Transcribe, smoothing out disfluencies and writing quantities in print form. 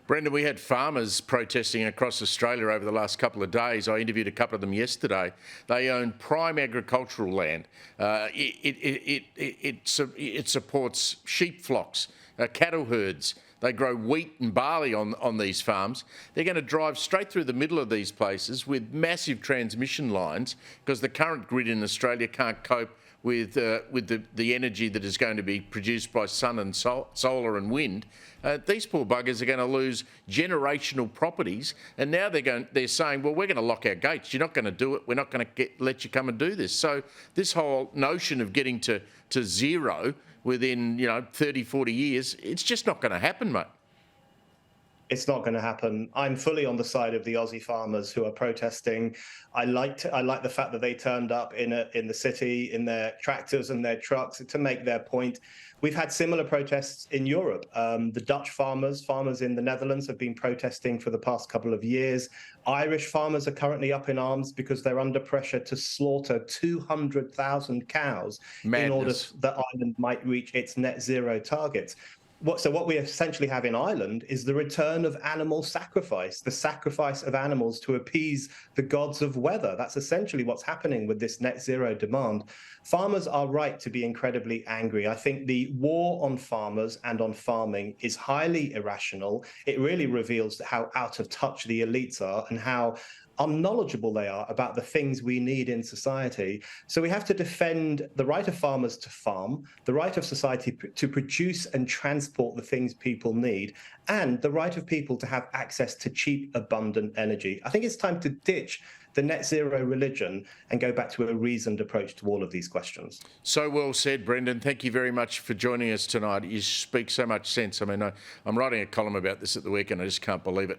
Brendan, we had farmers protesting across Australia over the last couple of days. I interviewed a couple of them yesterday. They own prime agricultural land. It supports sheep flocks, cattle herds. They grow wheat and barley on these farms. They're going to drive straight through the middle of these places with massive transmission lines because the current grid in Australia can't cope with the energy that is going to be produced by sun and solar and wind. These poor buggers are going to lose generational properties, and now they're saying, well, we're going to lock our gates. You're not going to do it. We're not going to let you come and do this. So this whole notion of getting to zero within 30, 40 years, it's just not going to happen, mate. It's not going to happen. I'm fully on the side of the Aussie farmers who are protesting. I like the fact that they turned up in the city in their tractors and their trucks to make their point. We've had similar protests in Europe. The Dutch farmers in the Netherlands have been protesting for the past couple of years. Irish farmers are currently up in arms because they're under pressure to slaughter 200,000 cows in order that Ireland might reach its net zero targets. What we essentially have in Ireland is the return of animal sacrifice, the sacrifice of animals to appease the gods of weather. That's essentially what's happening with this net zero demand. Farmers are right to be incredibly angry. I think the war on farmers and on farming is highly irrational. It really reveals how out of touch the elites are and how unknowledgeable they are about the things we need in society. So we have to defend the right of farmers to farm, the right of society to produce and transport the things people need, and the right of people to have access to cheap, abundant energy. I think it's time to ditch the net zero religion and go back to a reasoned approach to all of these questions. So well said, Brendan. Thank you very much for joining us tonight. You speak so much sense. I mean, I'm writing a column about this at the weekend. I just can't believe it.